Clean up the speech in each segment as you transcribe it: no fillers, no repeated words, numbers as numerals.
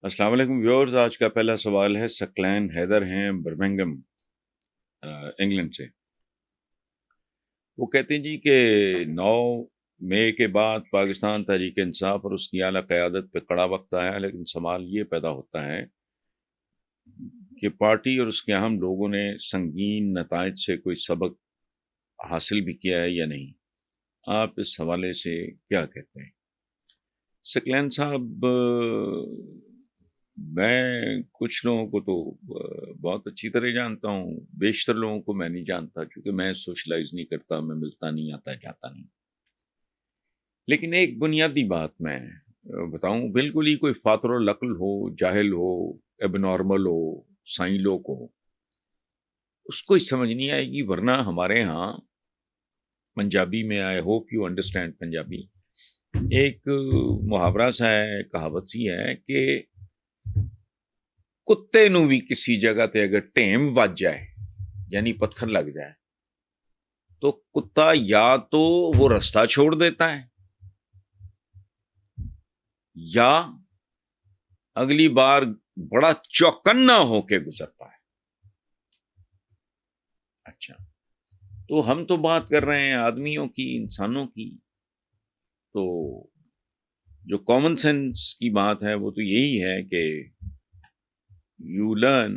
السلام علیکم ویورز، آج کا پہلا سوال ہے سکلین حیدر ہیں برمنگم انگلینڈ سے۔ وہ کہتے ہیں جی کہ 9 مئی کے بعد پاکستان تحریک انصاف اور اس کی اعلیٰ قیادت پہ کڑا وقت آیا، لیکن سوال یہ پیدا ہوتا ہے کہ پارٹی اور اس کے اہم لوگوں نے سنگین نتائج سے کوئی سبق حاصل بھی کیا ہے یا نہیں۔ آپ اس حوالے سے کیا کہتے ہیں؟ سکلین صاحب، میں کچھ لوگوں کو تو بہت اچھی طرح جانتا ہوں، بیشتر لوگوں کو میں نہیں جانتا، چونکہ میں سوشلائز نہیں کرتا، میں ملتا نہیں، آتا جاتا نہیں۔ لیکن ایک بنیادی بات میں بتاؤں، بالکل ہی کوئی فاتر العقل ہو، جاہل ہو، اب نارمل ہو، سائیں لوگ ہو، اس کو ہی سمجھ نہیں آئے گی۔ ورنہ ہمارے ہاں پنجابی میں، I hope you understand Punjabi, ایک محاورہ سا ہے، کہاوت سی ہے کہ کتے نو بھی کسی جگہ تے اگر ٹیم بج جائے، یعنی پتھر لگ جائے، تو کتا یا تو وہ رستہ چھوڑ دیتا ہے یا اگلی بار بڑا چوکنا ہو کے گزرتا ہے۔ اچھا، تو ہم تو بات کر رہے ہیں آدمیوں کی، انسانوں کی، تو جو کامن سینس کی بات ہے وہ تو یہی ہے کہ you learn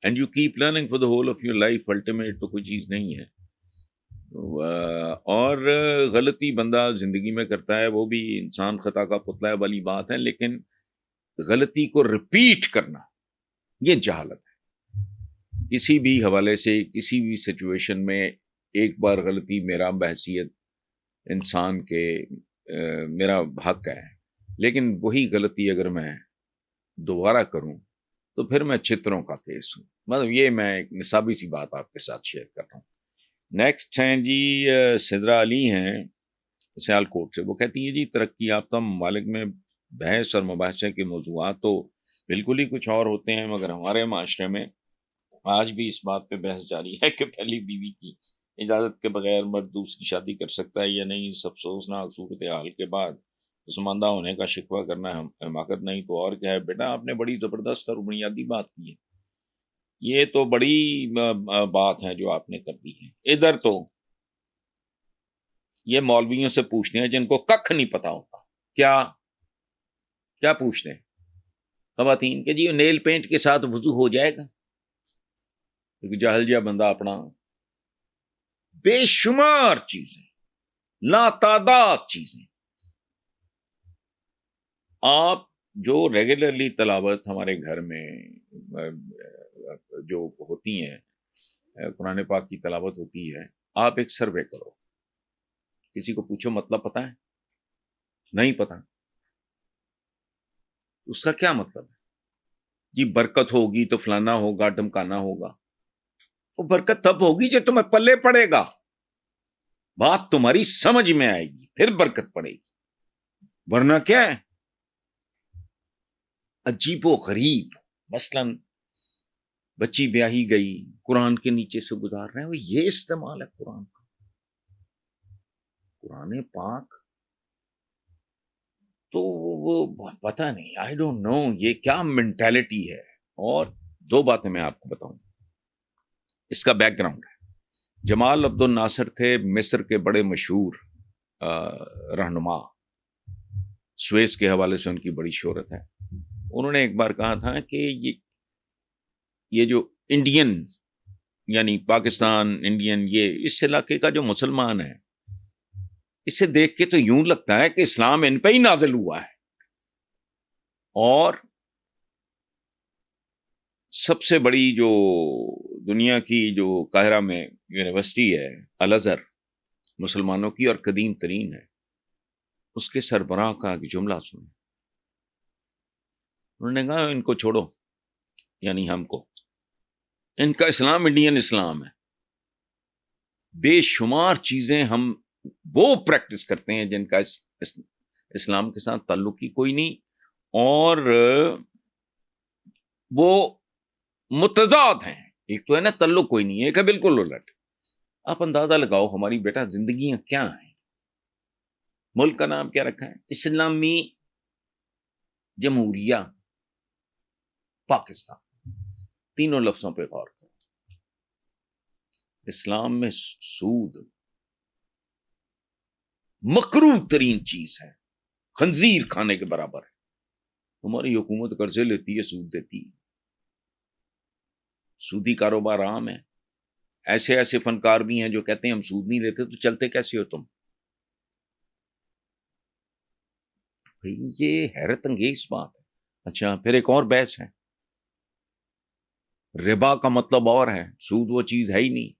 and you keep learning for the whole of your life. Ultimate تو کوئی چیز نہیں ہے، اور غلطی بندہ زندگی میں کرتا ہے، وہ بھی انسان خطا کا پتلا ہے والی بات ہے، لیکن غلطی کو ریپیٹ کرنا یہ جہالت ہے۔ کسی بھی حوالے سے، کسی بھی سچویشن میں ایک بار غلطی میرا بحیثیت انسان کے میرا حق ہے، لیکن وہی غلطی اگر میں دوبارہ کروں تو پھر میں چتروں کا کیس ہوں۔ مطلب یہ میں ایک نصابی سی بات آپ کے ساتھ شیئر کر رہا ہوں۔ نیکسٹ ہیں جی سدرا علی ہیں سیال کوٹ سے۔ وہ کہتی ہیں جی ترقی یافتہ ممالک میں بحث اور مباحثے کے موضوعات تو بالکل ہی کچھ اور ہوتے ہیں، مگر ہمارے معاشرے میں آج بھی اس بات پہ بحث جاری ہے کہ پہلی بیوی کی اجازت کے بغیر مرد دوسری شادی کر سکتا ہے یا نہیں۔ سب افسوسناک صورتحال کے بعد پسماندہ ہونے کا شکوہ کرنا حماقت نہیں تو اور کیا ہے۔ بیٹا آپ نے بڑی زبردست اور بنیادی بات کی ہے، یہ تو بڑی بات ہے جو آپ نے کر دی ہے۔ ادھر تو یہ مولویوں سے پوچھتے ہیں جن کو ککھ نہیں پتا ہوتا۔ کیا پوچھتے ہیں خواتین کہ جی نیل پینٹ کے ساتھ وضو ہو جائے گا؟ کیونکہ جاہل جا بندہ اپنا بے شمار چیزیں، لا تعداد چیزیں، آپ جو ریگولرلی تلاوت ہمارے گھر میں جو ہوتی ہیں، قرآن پاک کی تلاوت ہوتی ہے، آپ ایک سروے کرو، کسی کو پوچھو مطلب پتہ ہے؟ نہیں پتا، اس کا کیا مطلب ہے؟ جی برکت ہوگی تو فلانا ہوگا، ڈمکانا ہوگا۔ وہ برکت تب ہوگی جو تمہیں پلے پڑے گا، بات تمہاری سمجھ میں آئے گی، پھر برکت پڑے گی، ورنہ کیا ہے عجیب و غریب۔ مثلا بچی بیاہی گئی، قرآن کے نیچے سے گزار رہے ہیں، وہ یہ استعمال ہے قرآن کا، قرآن پاک تو وہ پتہ نہیں، آئی ڈونٹ نو یہ کیا مینٹالٹی ہے۔ اور دو باتیں میں آپ کو بتاؤں، اس کا بیک گراؤنڈ ہے۔ جمال عبد الناصر تھے مصر کے بڑے مشہور رہنما، سویس کے حوالے سے ان کی بڑی شہرت ہے۔ انہوں نے ایک بار کہا تھا کہ یہ جو انڈین یعنی پاکستان انڈین، یہ اس علاقے کا جو مسلمان ہے، اسے دیکھ کے تو یوں لگتا ہے کہ اسلام ان پہ ہی نازل ہوا ہے، اور سب سے بڑی جو دنیا کی جو قاہرہ میں یونیورسٹی ہے الازہر، مسلمانوں کی اور قدیم ترین ہے، اس کے سربراہ کا ایک جملہ سنیں۔ انہوں نے کہا ان کو چھوڑو، یعنی ہم کو، ان کا اسلام انڈین اسلام ہے، بے شمار چیزیں ہم وہ پریکٹس کرتے ہیں جن کا اسلام کے ساتھ تعلق ہی کوئی نہیں، اور وہ متضاد ہیں۔ ایک تو ہے نا تعلق کوئی نہیں ہے، ایک ہے بالکل الٹ۔ آپ اندازہ لگاؤ ہماری بیٹا زندگیاں کیا ہیں، ملک کا نام کیا رکھا ہے؟ اسلامی جمہوریہ۔ پاکستان. تینوں لفظوں پہ غور کرو. اسلام میں سود مکروہ ترین چیز ہے، خنزیر کھانے کے برابر ہے. ہماری حکومت قرضے لیتی ہے، سود دیتی ہے، سودی کاروبار عام ہے. ایسے ایسے فنکار بھی ہیں جو کہتے ہیں ہم سود نہیں لیتے، تو چلتے کیسے ہو تم؟ یہ حیرت انگیز بات ہے. اچھا، پھر ایک اور بحث ہے، ربا کا مطلب اور ہے، سود وہ چیز ہے ہی نہیں.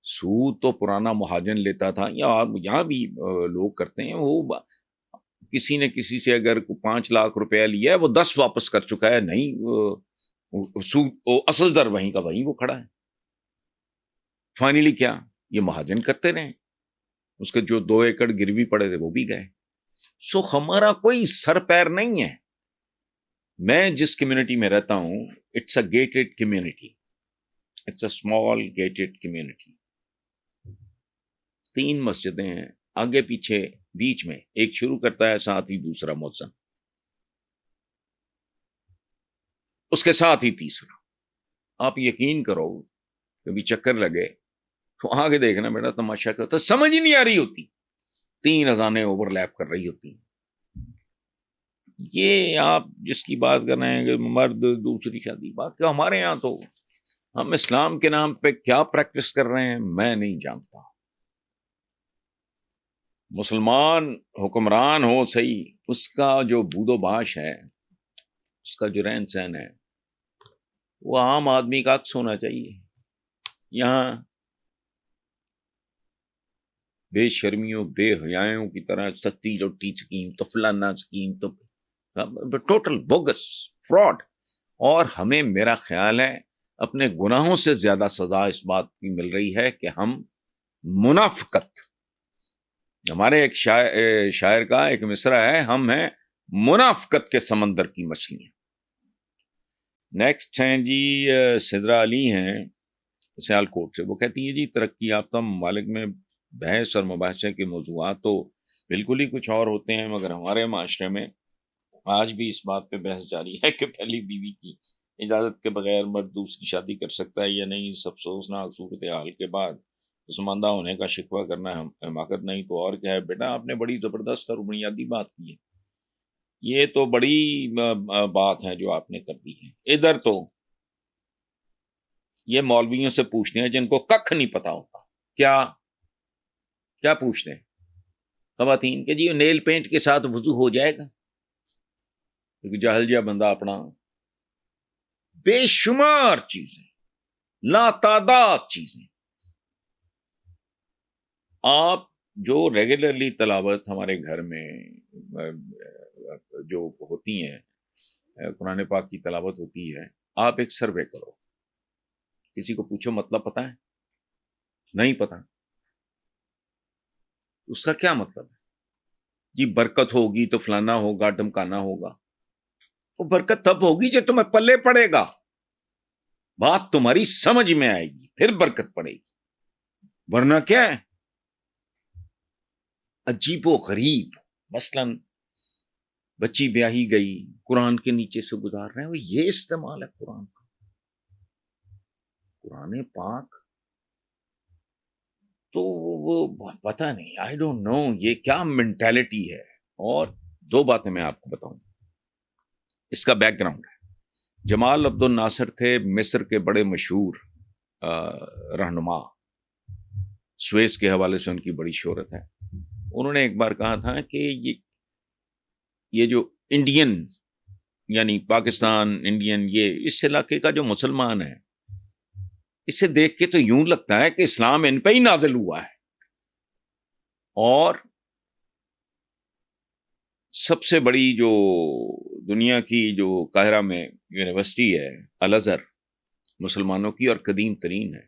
سود تو پرانا مہاجن لیتا تھا، یا یہاں بھی لوگ کرتے ہیں. وہ کسی نے کسی سے اگر 5 لاکھ روپیہ لیا ہے، وہ 10 واپس کر چکا ہے. نہیں، سود اصل در وہیں کا وہیں وہ کھڑا ہے. فائنلی کیا یہ مہاجن کرتے رہے، اس کے جو 2 ایکڑ گروی پڑے تھے وہ بھی گئے. سو ہمارا کوئی سر پیر نہیں ہے. میں جس کمیونٹی میں رہتا ہوں، it's a gated community, it's a small gated community. 3 مسجدیں ہیں، آگے پیچھے بیچ میں ایک شروع کرتا ہے، ساتھ ہی دوسرا مؤذن، اس کے ساتھ ہی تیسرا. آپ یقین کرو، کبھی چکر لگے تو آگے دیکھنا بیٹا تماشا کرتا، سمجھ ہی نہیں آ رہی ہوتی، 3 اذانیں اوور لیپ کر رہی ہوتی ہیں. یہ آپ جس کی بات کر رہے ہیں کہ مرد دوسری شادی، بات کہ ہمارے یہاں تو ہم اسلام کے نام پہ کیا پریکٹس کر رہے ہیں میں نہیں جانتا. مسلمان حکمران ہو صحیح، اس کا جو بود و باش ہے، اس کا جو رہن سہن ہے، وہ عام آدمی کا عکس ہونا چاہیے. یہاں بے شرمیوں بے حیاؤں کی طرح ستی روٹی سکیم تو فلانا سکیم تو ٹوٹل بوگس فراڈ. اور ہمیں میرا خیال ہے اپنے گناہوں سے زیادہ سزا اس بات کی مل رہی ہے کہ ہم منافقت، ہمارے ایک شاعر کا ایک مصرع ہے، ہم ہیں منافقت کے سمندر کی مچھلیاں. نیکسٹ ہیں جی سدرا علی ہیں سیال کوٹ سے. وہ کہتی ہیں جی ترقی یافتہ ممالک میں بحث اور مباحثے کے موضوعات تو بالکل ہی کچھ اور ہوتے ہیں، مگر ہمارے معاشرے میں آج بھی اس بات پہ بحث جاری ہے کہ پہلی بیوی کی اجازت کے بغیر مرد دوسری شادی کر سکتا ہے یا نہیں. سب افسوسناک صورتحال کے بعد پسماندہ ہونے کا شکوہ کرنا حماقت نہیں تو اور کیا ہے. بیٹا آپ نے بڑی زبردست اور بنیادی بات کی ہے، یہ تو بڑی بات ہے جو آپ نے کر دی ہے. ادھر تو یہ مولویوں سے پوچھتے ہیں جن کو ککھ نہیں پتا ہوتا. کیا پوچھتے ہیں خواتین کہ جی نیل پینٹ کے ساتھ وضو ہو جائے گا؟ جاہل جا بندہ اپنا بے شمار چیزیں، لا تعداد چیزیں. آپ جو ریگولرلی تلاوت ہمارے گھر میں جو ہوتی ہیں، قرآن پاک کی تلاوت ہوتی ہے، آپ ایک سروے کرو، کسی کو پوچھو مطلب پتا ہے؟ نہیں پتا. اس کا کیا مطلب ہے؟ جی برکت ہوگی تو فلانا ہوگا، ڈمکانا ہوگا. وہ برکت تب ہوگی جو تمہیں پلے پڑے گا، بات تمہاری سمجھ میں آئے گی، پھر برکت پڑے گی. ورنہ کیا ہے عجیب و غریب. مثلا بچی بیاہی گئی، قرآن کے نیچے سے گزار رہے ہیں، وہ یہ استعمال ہے قرآن کا. قرآن پاک تو وہ پتہ نہیں، آئی ڈونٹ نو یہ کیا مینٹالٹی ہے. اور 2 باتیں میں آپ کو بتاؤں، اس کا بیک گراؤنڈ ہے. جمال عبد الناصر تھے مصر کے بڑے مشہور رہنما، سویس کے حوالے سے ان کی بڑی شہرت ہے. انہوں نے ایک بار کہا تھا کہ یہ جو انڈین یعنی پاکستان انڈین، یہ اس علاقے کا جو مسلمان ہے، اسے دیکھ کے تو یوں لگتا ہے کہ اسلام ان پہ ہی نازل ہوا ہے. اور سب سے بڑی جو دنیا کی جو قاہرہ میں یونیورسٹی ہے الازہر، مسلمانوں کی اور قدیم ترین ہے،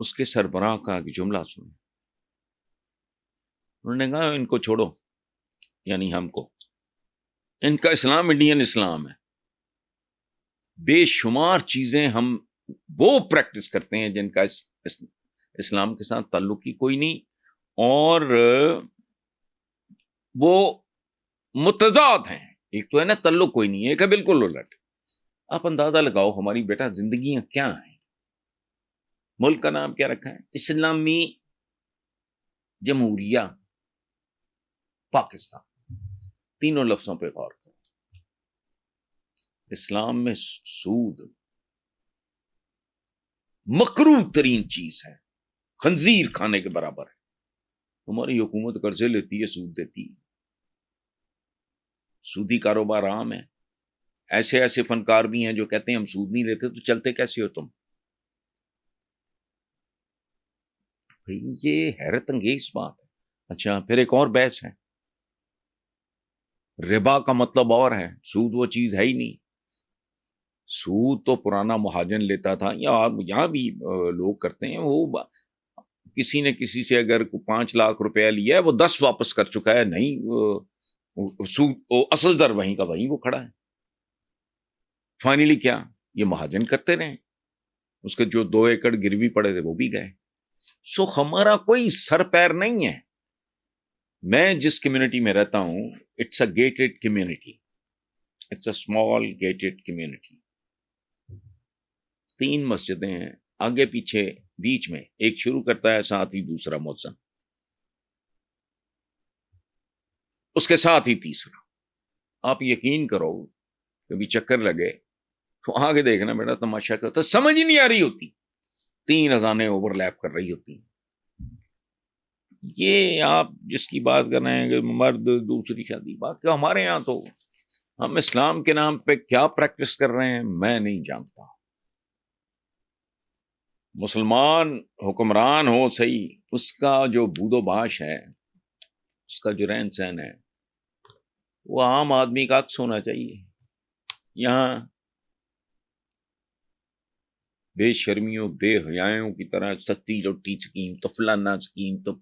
اس کے سربراہ کا ایک جملہ سنیں. انہوں نے کہا ان کو چھوڑو، یعنی ہم کو، ان کا اسلام انڈین اسلام ہے. بے شمار چیزیں ہم وہ پریکٹس کرتے ہیں جن کا اسلام کے ساتھ تعلق ہی کوئی نہیں، اور وہ متضاد ہیں. ایک تو ہے نا تعلق کوئی نہیں، ایک ہے بالکل الٹ. آپ اندازہ لگاؤ ہماری بیٹا زندگیاں کیا ہیں. ملک کا نام کیا رکھا ہے؟ اسلامی جمہوریہ پاکستان. تینوں لفظوں پہ غور کرو. اسلام میں سود مکروہ ترین چیز ہے، خنزیر کھانے کے برابر ہے. ہماری حکومت قرضے لیتی ہے، سود دیتی ہے. سودی کاروبار عام ہے. ایسے ایسے فنکار بھی ہیں جو کہتے ہیں ہم سود نہیں لیتے. تو چلتے کیسے ہو تم؟ یہ حیرت انگیز بات ہے. اچھا پھر ایک اور بحث ہے، ربا کا مطلب اور ہے، سود وہ چیز ہے ہی نہیں. سود تو پرانا مہاجن لیتا تھا، یا یہاں بھی لوگ کرتے ہیں. وہ کسی نے کسی سے اگر 5 لاکھ روپیہ لیا ہے، وہ 10 واپس کر چکا ہے. نہیں، سود اصل در وہیں کا وہیں وہ کھڑا ہے. فائنلی کیا یہ مہاجن کرتے رہے، اس کے جو 2 ایکڑ گروی پڑے تھے وہ بھی گئے. سو ہمارا کوئی سر پیر نہیں ہے. میں جس کمیونٹی میں رہتا ہوں، it's a gated community, it's a small gated community. 3 مسجدیں ہیں، آگے پیچھے بیچ میں ایک شروع کرتا ہے، ساتھ ہی دوسرا مؤذن، اس کے ساتھ ہی تیسرا. آپ یقین کرو کبھی چکر لگے تو آگے دیکھنا بیٹا تماشا کرتا، سمجھ ہی نہیں آ رہی ہوتی. 3 اذانیں اوور لیپ کر رہی ہوتی ہیں. یہ آپ جس کی بات کر رہے ہیں کہ مرد دوسری شادی، بات کہ ہمارے یہاں تو ہم اسلام کے نام پہ کیا پریکٹس کر رہے ہیں میں نہیں جانتا. مسلمان حکمران ہو صحیح، اس کا جو بود و باش ہے، اس کا جو رہن سہن ہے، وہ عام آدمی کا عکس ہونا چاہیے. یہاں بے شرمیوں بے حیاؤں کی طرح ستی روٹی سکیم تو فلانا سکیم تو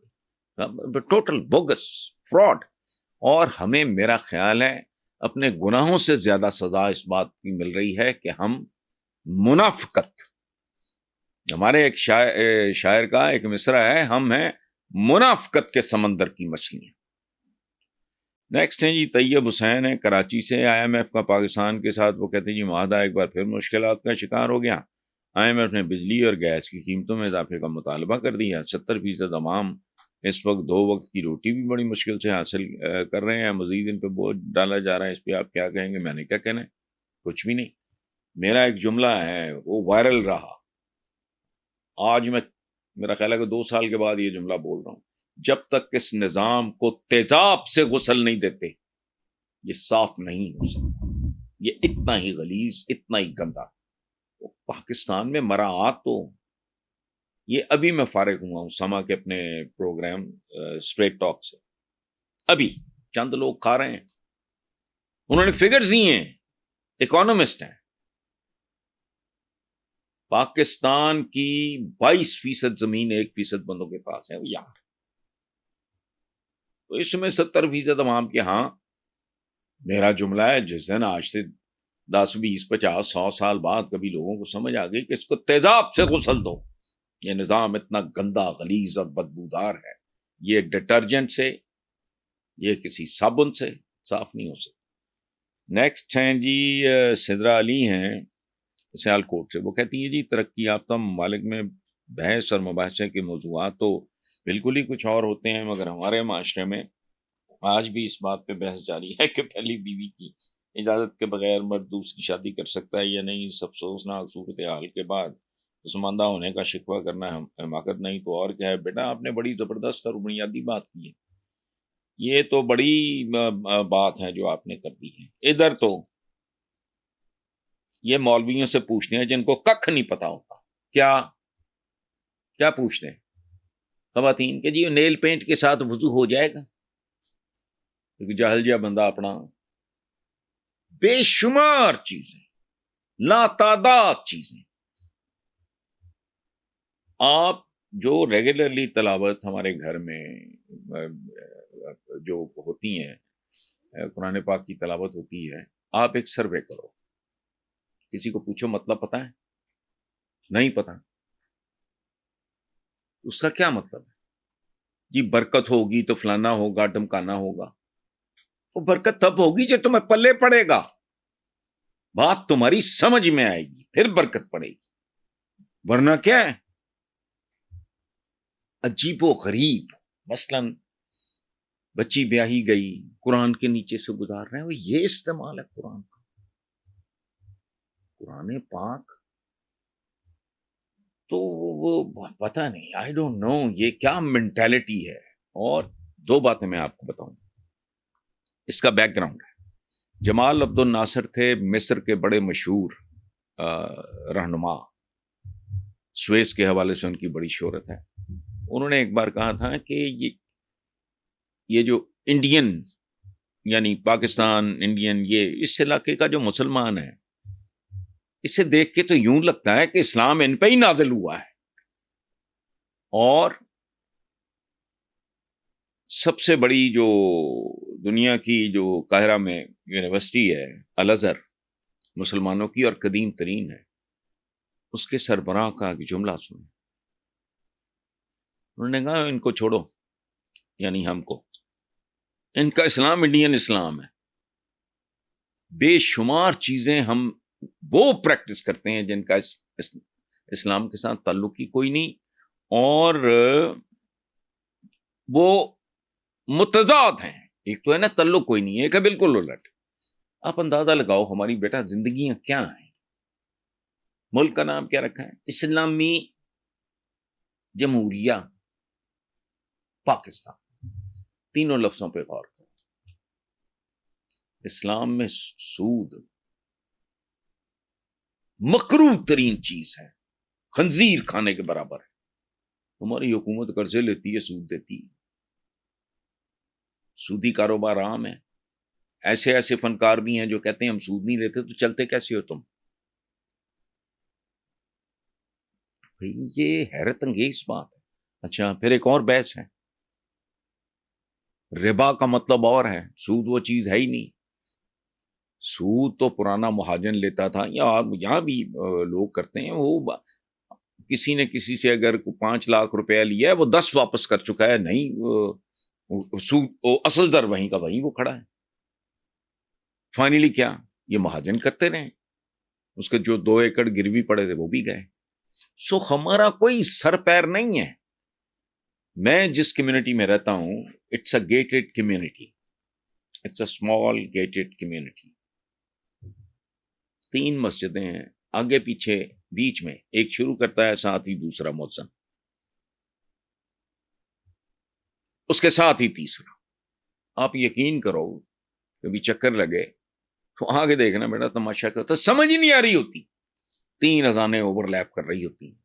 ٹوٹل بوگس فراڈ. اور ہمیں میرا خیال ہے اپنے گناہوں سے زیادہ سزا اس بات کی مل رہی ہے کہ ہم منافقت، ہمارے ایک شاعر کا ایک مصرع ہے، ہم ہیں منافقت کے سمندر کی مچھلیاں. نیکسٹ ہیں جی طیب حسین ہے کراچی سے. IMF کا پاکستان کے ساتھ، وہ کہتے ہیں جی معاہدہ ایک بار پھر مشکلات کا شکار ہو گیا. IMF نے بجلی اور گیس کی قیمتوں میں اضافے کا مطالبہ کر دیا. 70% عوام اس وقت 2 وقت کی روٹی بھی بڑی مشکل سے حاصل کر رہے ہیں. مزید ان پہ بوجھ ڈالا جا رہا ہے. اس پہ آپ کیا کہیں گے؟ میں نے کیا کہنا ہے، کچھ بھی نہیں. میرا ایک جملہ ہے وہ وائرل رہا، آج میں میرا خیال ہے کہ 2 سال کے بعد یہ جملہ بول رہا ہوں، جب تک اس نظام کو تیزاب سے غسل نہیں دیتے یہ صاف نہیں ہو سکتا. یہ اتنا ہی غلیظ، اتنا ہی گندا. پاکستان میں مراعات تو، یہ ابھی میں فارغ ہوا ہوں سما کے اپنے پروگرام اسٹریٹ ٹاک سے، ابھی چند لوگ کھا رہے ہیں، انہوں نے فگرز ہی ہیں، اکانومسٹ ہیں. پاکستان کی 22% زمین 1% بندوں کے پاس ہے. یار تو اس میں 70% عوام کے. ہاں میرا جملہ ہے، جس دن آج سے 10 20 50 100 سال بعد کبھی لوگوں کو سمجھ آ گئی کہ اس کو تیزاب سے غسل دو، یہ نظام اتنا گندا غلیظ اور بدبودار ہے، یہ ڈٹرجنٹ سے، یہ کسی صابن سے صاف نہیں ہو سکتا. نیکسٹ ہیں جی سدرا علی ہیں سیال کوٹ سے. وہ کہتی ہیں جی ترقی یافتہ ممالک میں بحث اور مباحثے کے موضوعات تو بالکل ہی کچھ اور ہوتے ہیں، مگر ہمارے معاشرے میں آج بھی اس بات پہ بحث جاری ہے کہ پہلی بیوی کی اجازت کے بغیر مرد دوسری شادی کر سکتا ہے یا نہیں. اس افسوسناک صورتحال کے بعد پسماندہ ہونے کا شکوہ کرنا حماقت نہیں تو اور کیا ہے. بیٹا آپ نے بڑی زبردست اور بنیادی بات کی ہے، یہ تو بڑی بات ہے جو آپ نے کر دی ہے. ادھر تو یہ مولویوں سے پوچھتے ہیں جن کو ککھ نہیں پتا ہوتا. کیا پوچھتے ہیں خواتین کہ جی نیل پینٹ کے ساتھ وضو ہو جائے گا؟ کیونکہ جاہل جیا بندہ اپنا بے شمار چیزیں، لا تعداد چیزیں. آپ جو ریگولرلی تلاوت ہمارے گھر میں جو ہوتی ہیں، قرآن پاک کی تلاوت ہوتی ہے، آپ ایک سروے کرو، کسی کو پوچھو مطلب پتہ ہے؟ نہیں پتہ. اس کا کیا مطلب ہے؟ جی برکت ہوگی تو فلانا ہوگا، ڈمکانا ہوگا. وہ برکت تب ہوگی جو تمہیں پلے پڑے گا. بات تمہاری سمجھ میں آئے گی، پھر برکت پڑے گی، ورنہ کیا ہے عجیب و غریب. مثلاً بچی بیاہی گئی، قرآن کے نیچے سے گزار رہے ہیں، وہ یہ استعمال ہے قرآن کا. قرآن پاک تو وہ پتہ نہیں، آئی ڈونٹ نو یہ کیا مینٹالٹی ہے. اور دو باتیں میں آپ کو بتاؤں، اس کا بیک گراؤنڈ ہے. جمال عبد الناصر تھے مصر کے بڑے مشہور رہنما، سویس کے حوالے سے ان کی بڑی شہرت ہے. انہوں نے ایک بار کہا تھا کہ یہ جو انڈین یعنی پاکستان انڈین، یہ اس علاقے کا جو مسلمان ہے، اسے دیکھ کے تو یوں لگتا ہے کہ اسلام ان پہ ہی نازل ہوا ہے. اور سب سے بڑی جو دنیا کی جو قاہرہ میں یونیورسٹی ہے الازہر، مسلمانوں کی اور قدیم ترین ہے، اس کے سربراہ کا ایک جملہ سنیں. انہوں نے کہا ان کو چھوڑو، یعنی ہم کو، ان کا اسلام انڈین اسلام ہے. بے شمار چیزیں ہم وہ پریکٹس کرتے ہیں جن کا اسلام کے ساتھ تعلق ہی کوئی نہیں، اور وہ متضاد ہیں. ایک تو ہے نا تعلق کوئی نہیں ہے، ایک ہے بالکل الٹ. آپ اندازہ لگاؤ ہماری بیٹا زندگیاں کیا ہیں. ملک کا نام کیا رکھا ہے؟ اسلامی جمہوریہ پاکستان. تینوں لفظوں پہ غور کرو. اسلام میں سود مکروہ ترین چیز ہے، خنزیر کھانے کے برابر ہے. ہماری حکومت قرضے لیتی ہے، سود دیتی ہے، سودی کاروبار عام ہے. ایسے ایسے فنکار بھی ہیں جو کہتے ہیں ہم سود نہیں لیتے، تو چلتے کیسے ہو تم؟ یہ حیرت انگیز بات ہے. اچھا پھر ایک اور بحث ہے، ربا کا مطلب اور ہے، سود وہ چیز ہے ہی نہیں. سود تو پرانا مہاجن لیتا تھا، یا یہاں بھی لوگ کرتے ہیں. وہ کسی نے کسی سے اگر 5 لاکھ روپیہ لیا ہے، وہ 10 واپس کر چکا ہے. نہیں، سود اصل در وہیں کا وہیں وہ کھڑا ہے. فائنلی کیا یہ مہاجن کرتے رہے، اس کے جو 2 ایکڑ گروی پڑے تھے وہ بھی گئے. سو ہمارا کوئی سر پیر نہیں ہے. میں جس کمیونٹی میں رہتا ہوں، it's a gated community, it's a small gated community. 3 مسجدیں ہیں، آگے پیچھے بیچ میں ایک شروع کرتا ہے، ساتھ ہی دوسرا مؤذن، اس کے ساتھ ہی تیسرا. آپ یقین کرو کبھی چکر لگے تو آگے دیکھنا بیٹا تماشا کرتا، سمجھ ہی نہیں آ رہی ہوتی، 3 اذانیں اوور لیپ کر رہی ہوتی ہیں.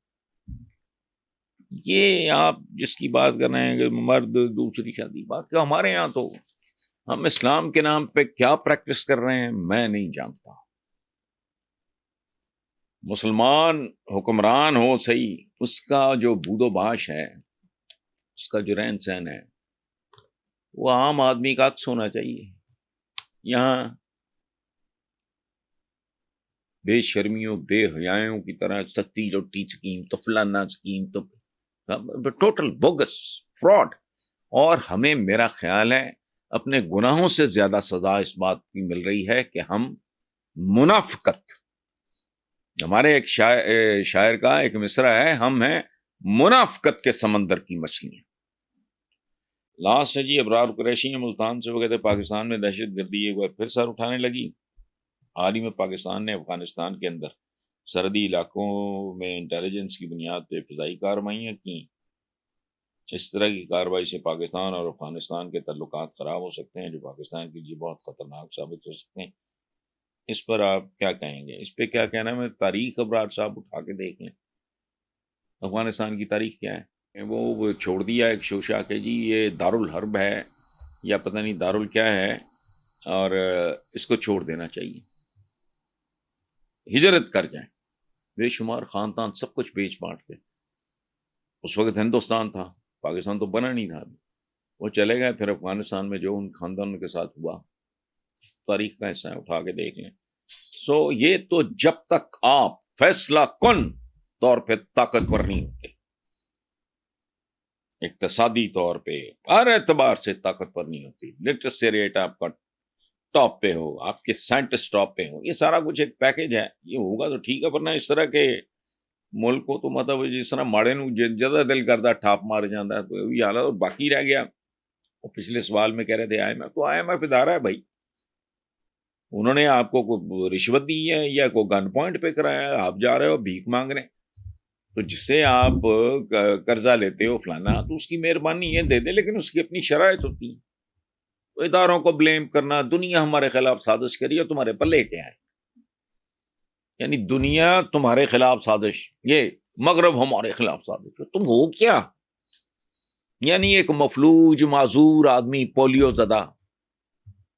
یہ آپ جس کی بات کر رہے ہیں کہ مرد دوسری شادی، بات کہ ہمارے یہاں تو ہم اسلام کے نام پہ کیا پریکٹس کر رہے ہیں میں نہیں جانتا. مسلمان حکمران ہو صحیح، اس کا جو بود و باش ہے، اس کا جو رہن سہن ہے، وہ عام آدمی کا عکس ہونا چاہیے. یہاں بے شرمیوں بے حیاؤں کی طرح ستی روٹی سکیم تو فلانا سکیم تو ٹوٹل بوگس فراڈ. اور ہمیں میرا خیال ہے اپنے گناہوں سے زیادہ سزا اس بات کی مل رہی ہے کہ ہم منافقت، ہمارے ایک شاعر کا ایک مصرع ہے، ہم ہیں منافقت کے سمندر کی مچھلیاں. لاسٹ ہے جی ابرار قریشی نے ملتان سے وہ کہتے پاکستان میں دہشت گردی ایک بار پھر سر اٹھانے لگی. حال ہی میں پاکستان نے افغانستان کے اندر سرحدی علاقوں میں انٹیلیجنس کی بنیاد پہ فضائی کارروائیاں کی. اس طرح کی کارروائی سے پاکستان اور افغانستان کے تعلقات خراب ہو سکتے ہیں، جو پاکستان کے لیے بہت خطرناک ثابت ہو سکتے ہیں. اس پر آپ کیا کہیں گے؟ اس پہ کیا کہنا ہے؟ میں تاریخ ابرار صاحب اٹھا کے دیکھ لیں، افغانستان کی تاریخ کیا ہے. وہ چھوڑ دیا ایک شوشا کہ جی یہ دارالحرب ہے یا پتہ نہیں دارال کیا ہے، اور اس کو چھوڑ دینا چاہیے، ہجرت کر جائیں. بے شمار خاندان سب کچھ بیچ بانٹ کے، اس وقت ہندوستان تھا، پاکستان تو بنا نہیں تھا، وہ چلے گئے. پھر افغانستان میں جو ان خاندانوں کے ساتھ ہوا تاریخ کا حصہ ہے، اٹھا کے دیکھ لیں. سو یہ تو جب تک آپ فیصلہ کن طور پہ طاقتور نہیں ہوتے، اقتصادی طور پہ ہر اعتبار سے طاقتور نہیں ہوتی، لٹریسی ریٹ آپ کا ٹاپ پہ ہو، آپ کے سائنٹسٹ ٹاپ پہ ہو، یہ سارا کچھ ایک پیکج ہے، یہ ہوگا تو ٹھیک ہے، ورنہ اس طرح کے ملک کو تو مطلب جس طرح ماڑے نو جدہ دل کرتا ٹھاپ مار جاتا ہے، تو یہ حالت باقی رہ گیا۔ وہ پچھلے سوال میں کہہ رہے تھے آئی ایم ایف، تو آئی ایم ایف ادارہ ہے بھائی، انہوں نے آپ کو کوئی رشوت دی ہے یا کوئی گن پوائنٹ پہ کرایا ہے، آپ جا رہے ہو بھیک مانگ رہے ہیں، تو جس سے آپ قرضہ لیتے ہو فلانا، تو اس کی مہربانی ہے دے دے، لیکن اس کی اپنی شرائط ہوتی ہے۔ تو اداروں کو بلیم کرنا، دنیا ہمارے خلاف سازش کری ہے، تمہارے پلے کیا ہے؟ یعنی دنیا تمہارے خلاف سازش، یہ مغرب ہمارے خلاف سازش، تم ہو کیا؟ یعنی ایک مفلوج معذور آدمی پولیو زدہ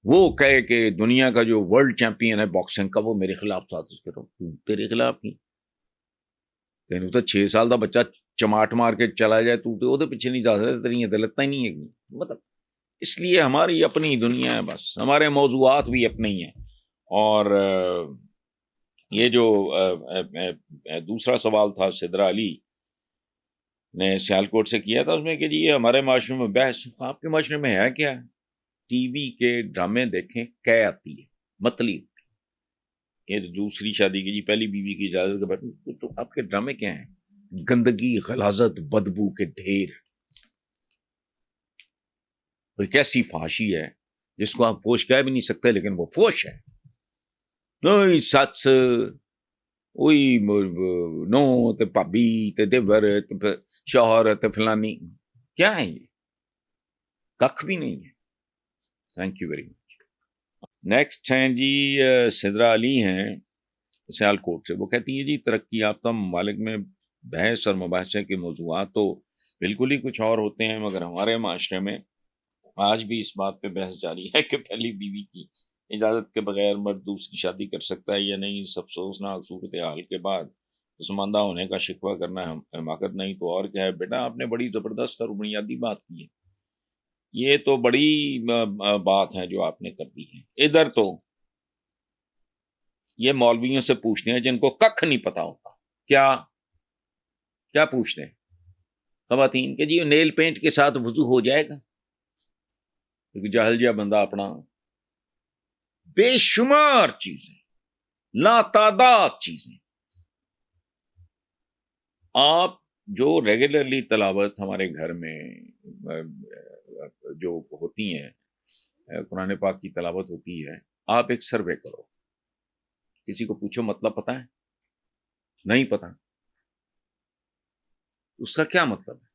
وہ کہے کہ دنیا کا جو ورلڈ چیمپئن ہے باکسنگ کا وہ میرے خلاف سازش کرو، تیرے خلاف نہیں، تینوں تو 6 سال دا بچہ چماٹ مار کے چلا جائے تو وہ پیچھے نہیں جا سکتا، تیری عدالت ہی نہیں ہے، مطلب اس لیے ہماری اپنی دنیا ہے، بس ہمارے موضوعات بھی اپنے ہی ہیں۔ اور یہ جو دوسرا سوال تھا سدرا علی نے سیالکوٹ سے کیا تھا، اس میں کہ جی یہ ہمارے معاشرے میں بحث، آپ کے معاشرے میں ہے کیا؟ ٹی وی کے ڈرامے دیکھیں، کیا آتی ہے متلی، یہ دوسری شادی کی جی پہلی بیوی کی اجازت کے بعد، تو آپ کے ڈرامے کیا ہیں؟ گندگی، غلاظت، بدبو کے ڈھیر، ایک ایسی فحاشی ہے جس کو آپ فوش کہہ بھی نہیں سکتے، لیکن وہ فوش ہے۔ نوئی سچ وہی نو تے پابی تے دیور تے شوہر تے فلانی، کیا ہے یہ؟ کخ بھی نہیں ہے۔ Thank you very much. Next ہیں جی سدرا علی ہیں سیالکوٹ سے، وہ کہتی ہیں جی ترقی یافتہ ممالک میں بحث اور مباحثے کے موضوعات تو بالکل ہی کچھ اور ہوتے ہیں، مگر ہمارے معاشرے میں آج بھی اس بات پہ بحث جاری ہے کہ پہلی بیوی کی اجازت کے بغیر مرد دوسری شادی کر سکتا ہے یا نہیں۔ اس افسوسناک صورتحال کے بعد پسماندہ ہونے کا شکوہ کرنا حماقت نہیں تو اور کیا ہے؟ بیٹا آپ نے بڑی زبردست اور بنیادی بات کی ہے، یہ تو بڑی بات ہے جو آپ نے کر دی ہے۔ ادھر تو یہ مولویوں سے پوچھتے ہیں جن کو کخ نہیں پتا ہوتا، کیا پوچھتے ہیں خواتین کہ جی نیل پینٹ کے ساتھ وضو ہو جائے گا؟ جاہل جیا بندہ اپنا بے شمار چیزیں، لا تعداد چیزیں، آپ جو ریگولرلی تلاوت ہمارے گھر میں جو ہوتی ہیں، قرآن پاک کی تلاوت ہوتی ہے، آپ ایک سروے کرو، کسی کو پوچھو مطلب پتہ ہے؟ نہیں پتہ، اس کا کیا مطلب ہے؟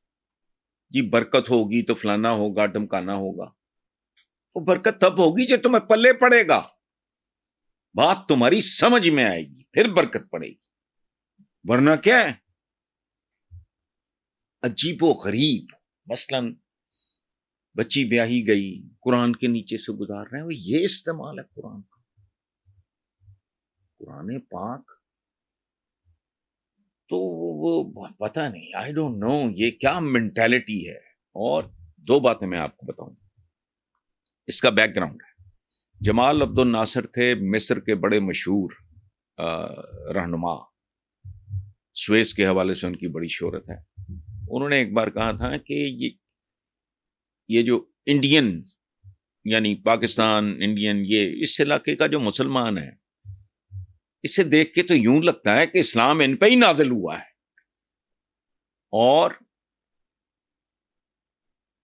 جی برکت ہوگی تو فلانا ہوگا، ڈمکانا ہوگا، وہ برکت تب ہوگی جو تمہیں پلے پڑے گا، بات تمہاری سمجھ میں آئے گی، پھر برکت پڑے گی، ورنہ کیا ہے؟ عجیب و غریب، مثلا بچی بیاہی گئی، قرآن کے نیچے سے گزار رہے ہیں، وہ یہ استعمال ہے قرآن کا، قرآن پاک تو وہ پتہ نہیں، آئی ڈونٹ نو یہ کیا مینٹیلٹی ہے۔ اور 2 باتیں میں آپ کو بتاؤں، اس کا بیک گراؤنڈ ہے۔ جمال عبد الناصر تھے مصر کے بڑے مشہور رہنما، سویس کے حوالے سے ان کی بڑی شہرت ہے۔ انہوں نے ایک بار کہا تھا کہ یہ جو انڈین یعنی پاکستان انڈین، یہ اس علاقے کا جو مسلمان ہے، اسے دیکھ کے تو یوں لگتا ہے کہ اسلام ان پہ ہی نازل ہوا ہے، اور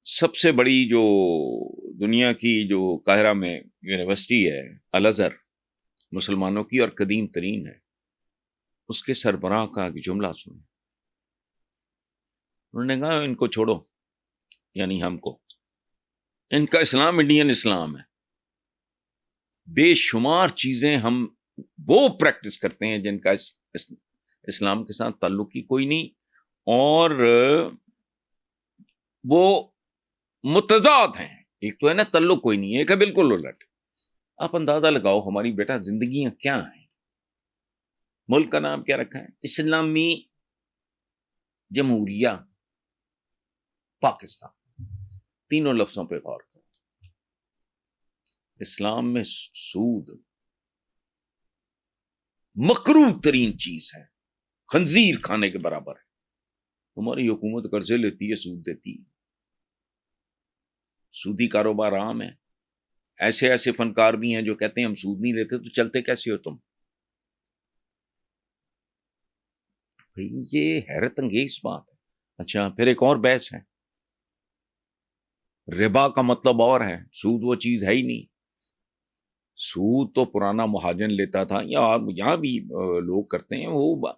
سب سے بڑی جو دنیا کی جو قاہرہ میں یونیورسٹی ہے الازہر، مسلمانوں کی اور قدیم ترین ہے، اس کے سربراہ کا ایک جملہ سنیں، انہوں نے کہا ان کو چھوڑو، یعنی ہم کو، ان کا اسلام انڈین اسلام ہے، بے شمار چیزیں ہم وہ پریکٹس کرتے ہیں جن کا اسلام کے ساتھ تعلق ہی کوئی نہیں، اور وہ متضاد ہیں، ایک تو ہے نا تعلق کوئی نہیں، ایک ہے بالکل الٹ۔ آپ اندازہ لگاؤ ہماری بیٹا زندگیاں کیا ہیں، ملک کا نام کیا رکھا ہے؟ اسلامی جمہوریہ پاکستان، تینوں لفظوں پہ غور کرو۔ اسلام میں سود مکروہ ترین چیز ہے، خنزیر کھانے کے برابر ہے۔ ہماری حکومت قرضے لیتی ہے، سود دیتی ہے، سودی کاروبار عام ہے، ایسے ایسے فنکار بھی ہیں جو کہتے ہیں ہم سود نہیں لیتے، تو چلتے کیسے ہو تم؟ بھئی یہ حیرت انگیز بات ہے۔ اچھا پھر ایک اور بحث ہے، ربا کا مطلب اور ہے، سود وہ چیز ہے ہی نہیں۔ سود تو پرانا مہاجن لیتا تھا، یا یہاں بھی لوگ کرتے ہیں، وہ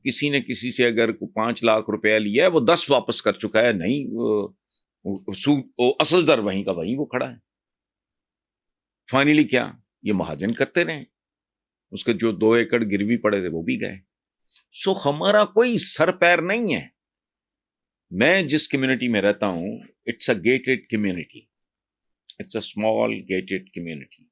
کسی نے کسی سے اگر 5 لاکھ روپیہ لیا ہے وہ 10 واپس کر چکا ہے، نہیں سود اصل در وہیں کا وہیں وہ کھڑا ہے۔ فائنلی کیا یہ مہاجن کرتے رہے، اس کے جو 2 ایکڑ گروی پڑے تھے وہ بھی گئے۔ سو ہمارا کوئی سر پیر نہیں ہے۔ میں جس کمیونٹی میں رہتا ہوں، it's a gated community, it's a small gated community.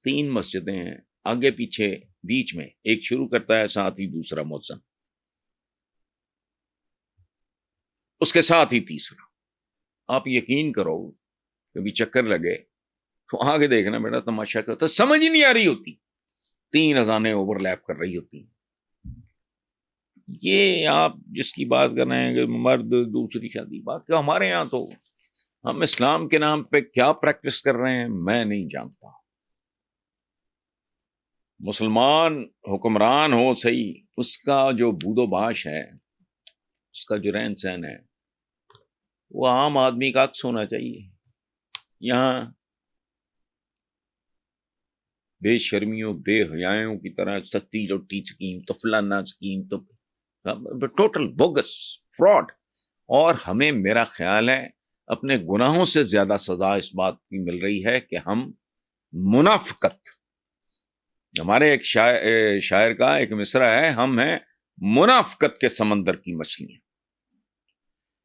3 مسجدیں ہیں، آگے پیچھے بیچ میں ایک شروع کرتا ہے، ساتھ ہی دوسرا مؤذن، اس کے ساتھ ہی تیسرا۔ آپ یقین کرو کبھی چکر لگے تو آگے دیکھنا بیٹا تماشا کرتا، سمجھ ہی نہیں آ رہی ہوتی، 3 اذانیں اوور لیپ کر رہی ہوتی ہیں۔ یہ آپ جس کی بات کر رہے ہیں کہ مرد دوسری شادی، بات کہ ہمارے یہاں تو ہم اسلام کے نام پہ کیا پریکٹس کر رہے ہیں میں نہیں جانتا۔ مسلمان حکمران ہو صحیح، اس کا جو بود و باش ہے، اس کا جو رہن سہن ہے، وہ عام آدمی کا عکس ہونا چاہیے۔ یہاں بے شرمیوں بے حیائیوں کی طرح ستی روٹی سکیم تو فلانا سکیم تو ٹوٹل بوگس فراڈ۔ اور ہمیں میرا خیال ہے اپنے گناہوں سے زیادہ سزا اس بات کی مل رہی ہے کہ ہم منافقت، ہمارے ایک شاعر کا ایک مصرع ہے، ہم ہیں منافقت کے سمندر کی مچھلیاں۔